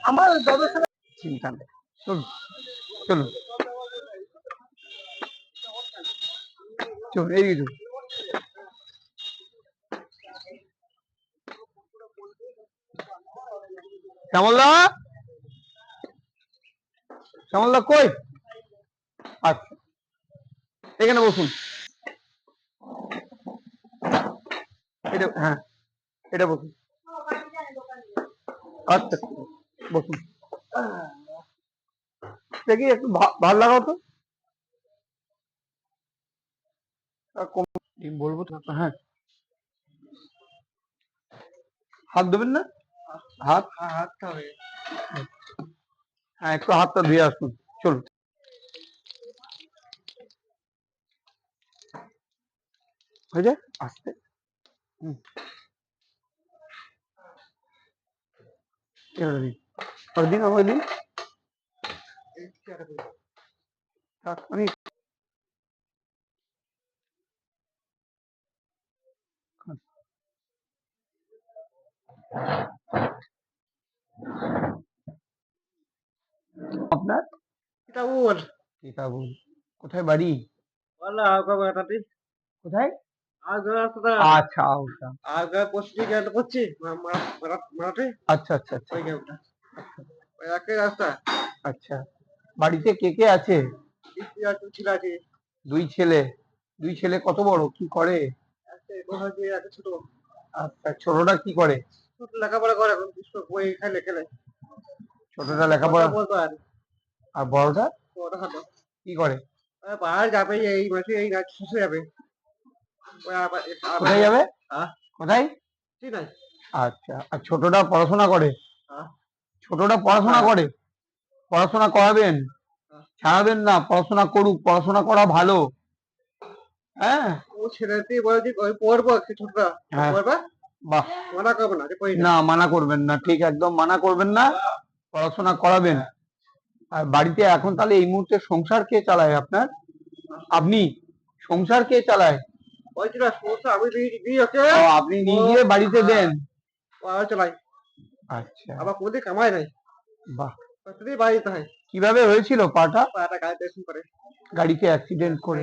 আমার চিন্তা নেই, চলুন চলুন চলুন, এই চলুন। শ্যামলদা, শ্যামলদা কই? আচ্ছা, এখানে বসুন। এটা, হ্যাঁ, এটা বসুন। আচ্ছা, বসুন। দেখি একটু ভালো লাগাও তো, বলবো তো। হ্যাঁ, হাত দেবেন না? হাতটা হয়ে, হ্যাঁ, একটু হাতটা ধুয়ে আসুন। চলুন। হয়ে যায় আসতে। দিন আমার দিন, আমি আপনার কিতাবুল। কিতাবুল কোথায় বাড়ি? কোথায়? আচ্ছা, আচ্ছা আচ্ছা আচ্ছা আচ্ছা। বাড়িতে কে কে আছে? দুই ছেলে। দুই ছেলে কত বড়, কি করে? আচ্ছা, ছোটটা কি করে? লেখাপড়া করে, বই খেলে খেলে। ছোটটা লেখাপড়া, আর বড়টা কি করে? পাহাড় যাবে, এই মাসে এই রাত শেষে যাবে। কোথায় যাবে? কোথায়? আচ্ছা, আর ছোটটা পড়াশোনা করে? ছোটটা পড়াশোনা করে? পড়াশোনা করাবেন, ছাড়াবেন না, পড়াশোনা করুক, পড়াশোনা করা ভালো। হ্যাঁ, ও ছেলেটি বলেছি পড়বো, ছোটটা পড়বা, বাহ, মানা করবেন না, মানা করবেন না, ঠিক, একদম মানা করবেন না, পড়াশোনা করাবেন। আর বাড়িতে এখন তাহলে এই মুহূর্তে সংসার কে চালায় আপনার? আপনি? সংসার কে চালায়? আপনি নিজে বাড়িতে দেন? চালাই। আচ্ছা, আবার কোনোদিন কামাই নাই। বাহ, বাড়িতে হয়। কিভাবে হয়েছিল পাটা? পাটা গাড়িতে করে, গাড়িতে অ্যাক্সিডেন্ট করে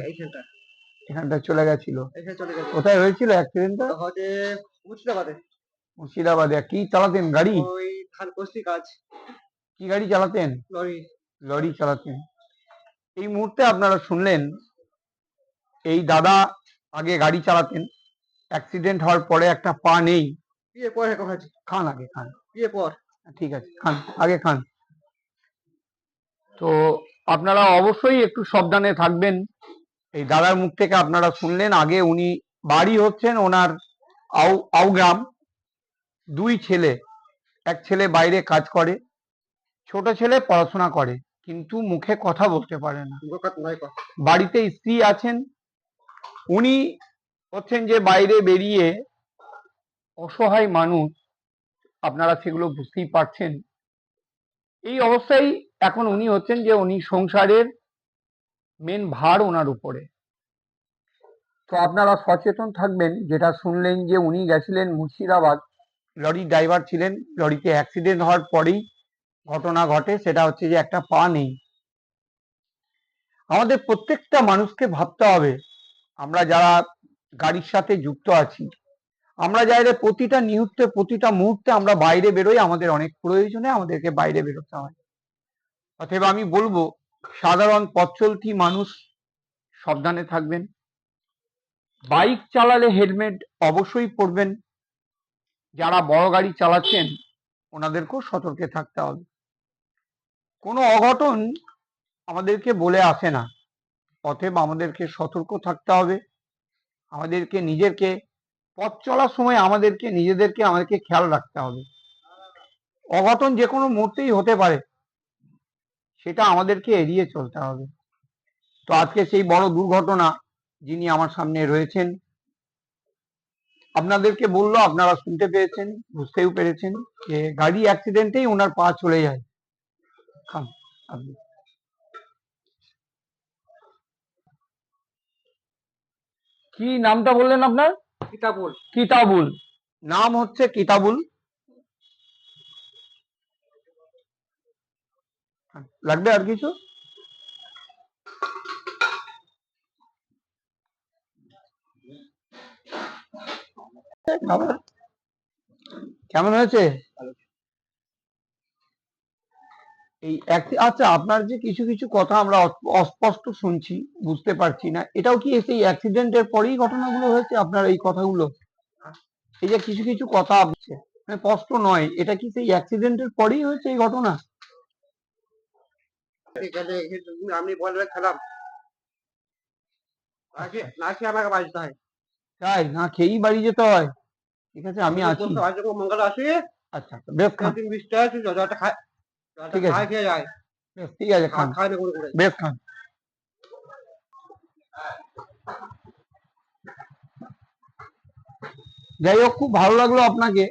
এখানটা চলে গেছিল। কোথায় হয়েছিল অ্যাক্সিডেন্টটা? মুর্শিদাবাদে। মুর্শিদাবাদে কি চালাতেন গাড়ি? ওই ধান কষি কাজ। কি গাড়ি চালাতেন? লরি। লরি চালাতেন। এই মুহূর্তে আপনারা শুনলেন, এই দাদা আগে গাড়ি চালাতেন, অ্যাক্সিডেন্ট হওয়ার পরে একটা পা নেই। খান আগে, খান, ঠিক আছে, খান আগে, খান। তো আপনারা অবশ্যই একটু সাবধানে থাকবেন। এই দাদার মুখ থেকে আপনারা শুনলেন, আগে উনি বাড়ি হচ্ছেন ওনার আউগ্রাম, দুই ছেলে, এক ছেলে বাইরে কাজ করে, ছোট ছেলে পড়াশোনা করে, কিন্তু মুখে কথা বলতে পারে না। বাড়িতে স্ত্রী আছেন, উনি হচ্ছেন যে বাইরে বেরিয়ে অসহায় মানুষ, আপনারা সেগুলো বুঝতেই পারছেন। এই অবস্থায় এখন উনি হচ্ছেন যে উনি সংসারের মেন ভার ওনার উপরে। তো আপনারা সচেতন থাকবেন। যেটা শুনলেন যে উনি গেছিলেন মুর্শিদাবাদ, লরির ড্রাইভার ছিলেন, লরিতে অ্যাক্সিডেন্ট হওয়ার পরেই ঘটনা ঘটে, সেটা হচ্ছে যে একটা পা নেই। আমাদের প্রত্যেকটা মানুষকে ভাবতে হবে, আমরা যারা গাড়ির সাথে যুক্ত আছি, আমরা যারা প্রতিটা মুহূর্তে প্রতিটা মুহূর্তে আমরা বাইরে বেরোই, আমাদের অনেক প্রয়োজনে আমাদেরকে বাইরে বেরোতে হয়। অতএব আমি বলবো, সাধারণ পথ চলতি মানুষ সাবধানে থাকবেন। বাইক চালালে হেলমেট অবশ্যই পরবেন। যারা বড় গাড়ি চালাচ্ছেন ওনাদেরকেও সতর্কে থাকতে হবে। কোনো অঘটন আমাদেরকে বলে আসে না, অতএব আমাদেরকে সতর্ক থাকতে হবে। আমাদেরকে নিজেকে পথ চলার সময় আমাদেরকে খেয়াল রাখতে হবে। অঘটন যে কোনো মুহূর্তেই হতে পারে, সেটা আমাদেরকে এড়িয়ে চলতে হবে। তো আজকে সেই বড় দুর্ঘটনা, যিনি আমার সামনে রয়েছেন, আপনাদেরকে বললো, আপনারা শুনতে পেয়েছেন, বুঝতেও পেরেছেন যে গাড়ি অ্যাক্সিডেন্টেই ওনার পা চলে যায়। খান আপনি। কি নামটা বললেন আপনার? কিতাবুল। কিতাবুল, নাম হচ্ছে কিতাবুল। লাগবে আর কিছু? কেমন হয়েছে? এই আচ্ছা, আপনার যে কিছু কিছু কথা আমরা অস্পষ্ট শুনছি, বুঝতে পারছি না, এটাও কি সেই অ্যাক্সিডেন্টের পরেই ঘটনাগুলো হয়েছে আপনার এই কথাগুলো? এই যে কিছু কিছু কথা আসছে, মানে স্পষ্ট নয়, এটা কি সেই অ্যাক্সিডেন্টের পরেই হয়েছে এই ঘটনা? আমি বলবে খেলাম না খেয়ে আমাকে বাঁচতে হয়। তাই না খেয়েই বাড়ি যেতে হয়? ঠিক আছে, আমি আছি। মঙ্গল আসি। আচ্ছা আচ্ছা, বেশ খান। তুমি বিশটা জলটা খায়, ঠিক আছে, খেয়ে যায়। বেশ ঠিক আছে, খান, খায় না করে বেশ খান। যাই হোক, খুব ভালো লাগলো আপনাকে।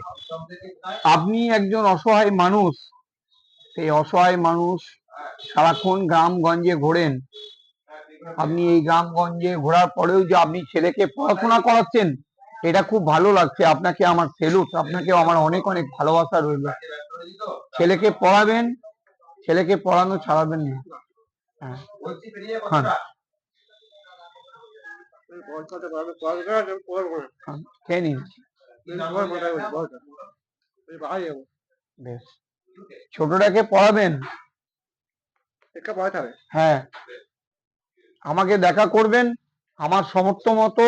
আপনি একজন অসহায় মানুষ, সেই অসহায় মানুষ সারাক্ষণ গ্রামগঞ্জে ঘোরেন। আপনি এই গ্রামগঞ্জে ঘোরার পরেও যে আপনি ছেলেকে পড়াশোনা করাচ্ছেন, এটা খুব ভালো লাগছে। আপনাকে আমার সেলুট, আপনাকে আমার অনেক অনেক ভালোবাসা রইল। ছেলেকে পড়াবেন, ছেলেকে পড়ানো ছাড়াবেন না। হ্যাঁ, খান, খেয়ে নিন। বেশ, ছোটটাকে পড়াবেন। হ্যাঁ, আমাকে দেখা করবেন, আমার সমর্থ মতো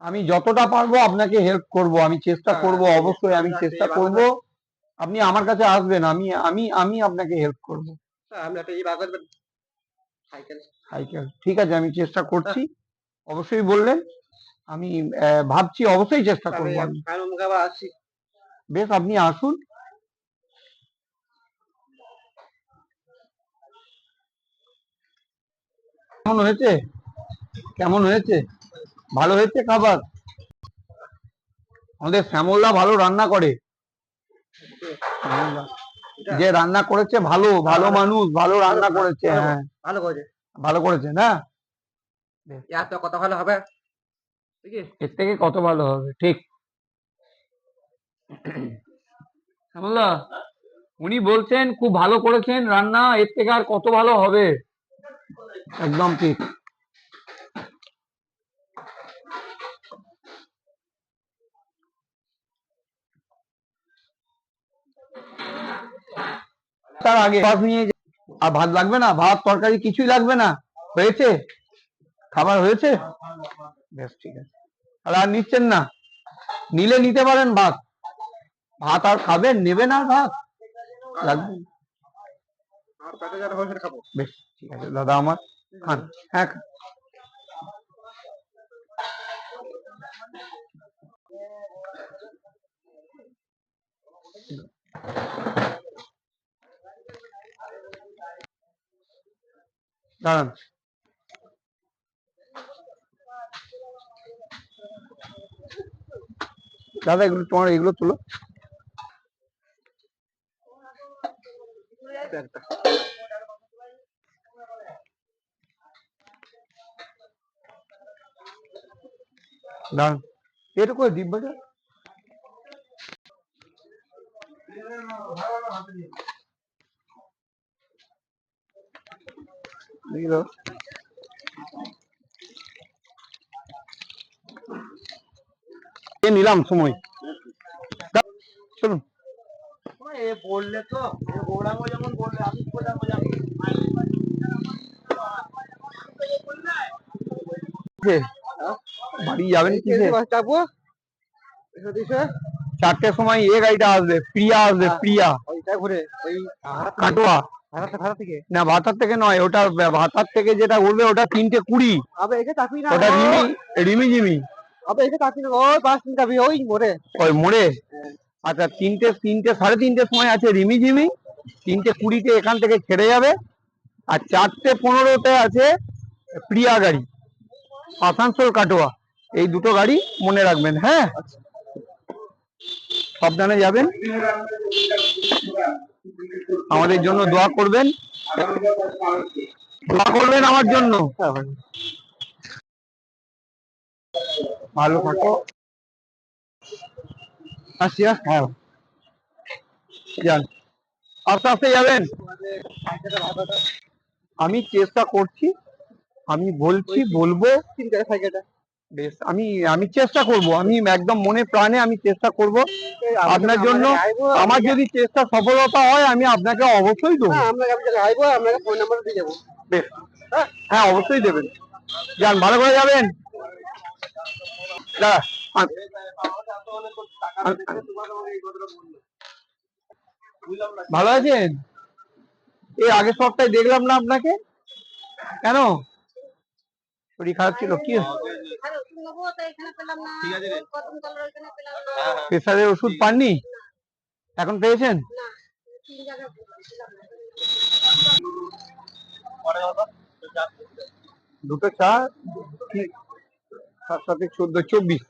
আমি যতটা পারবো আপনাকে হেল্প করব, আমি চেষ্টা করব, অবশ্যই আমি চেষ্টা করব। আপনি আমার কাছে আসবেন, আমি আমি আমি আপনাকে হেল্প করব। সাইকেল, ঠিক আছে, আমি চেষ্টা করছি। অবশ্যই বললেন, আমি ভাবছি, অবশ্যই চেষ্টা করব। বেশ, আপনি আসুন। কেমন হয়েছে? কেমন হয়েছে? ভালো হয়েছে খাবার? আমাদের শ্যামলদা ভালো রান্না করে। যে রান্না করেছে ভালো, ভালো মানুষ, ভালো রান্না করেছে। হ্যাঁ, ভালো করেছে, ভালো করেছে না? এত কত ভালো হবে, এর থেকে কত ভালো হবে, ঠিক। শ্যামলদা, উনি বলছেন খুব ভালো করেছেন রান্না, এর থেকে আর কত ভালো হবে। একদম ঠিক। তার আগে ভাত নিয়ে আর ভাত লাগবে না? ভাত তরকারি কিছুই লাগবে না? হয়েছে? খাবার হয়েছে? বেশ, ঠিক আছে। আর নিচ্ছেন না? নিলে নিতে পারেন ভাত। ভাত আর খাবেন? নেবেন আর ভাত? লাগবে? বেশ, ঠিক আছে দাদা আমার, খান। হ্যাঁ, দাঁড়ান। দাদা, এগুলো তোমার, এগুলো তুলো। দাঁড়ান, এটা করে ডিব্বাটা। নিলাম সময়, চলুন। বললে তো গৌরাঙ্গ যেমন বললে, আমি বাড়ি যাবেন কিসে? যাবো 4টের সময় এ গাড়িটা আসবে, প্রিয়া আসবে, প্রিয়া। ঘুরে ওই কাটোয়া ভাড়া থেকে না, ভাতার থেকে নয়, ওটা ভাতার থেকে যেটা উঠবে ওটা 3টে 20। ওটা রিমি জিমি। ওই 5 মিনিট যাবি ওই মোড়ে, ওই মোড়ে। আচ্ছা, 3টে 3টে 3:30 সময় আছে রিমি জিমি। 3টে 20-তে এখান থেকে ছেড়ে যাবে। আর 4টে 15-তে আছে প্রিয়া গাড়ি, আসানসোল কাটোয়া। এই দুটো গাড়ি মনে রাখবেন। হ্যাঁ, সাবধানে যাবেন, আমাদের জন্য দোয়া করবেন, দোয়া করবেন আমার জন্য। ভালো থাকো। আসি, হ্যাঁ যান, আস্তে আস্তে যাবেন। আমি চেষ্টা করছি, আমি বলছি, বলবো। বেশ, আমি আমি চেষ্টা করব, আমি একদম মনে প্রাণে আমি চেষ্টা করব আপনার জন্য। আমার যদি চেষ্টা সফলতা হয় আমি আপনাকে অবশ্যই দেবো। আপনাকে ফোন নাম্বার দিয়ে যাবো। বেশ, হ্যাঁ অবশ্যই দেবেন। যান, ভালো করে যাবেন। দাঁড়া, আম- ভালো আছেন? এই আগের সপ্তাহে দেখলাম না আপনাকে, কেন? শরীর খারাপ ছিল কি? প্রেসারের ওষুধ পাননি? এখন পেয়েছেন? দুটো চা, কি? তার সাথে 14-24।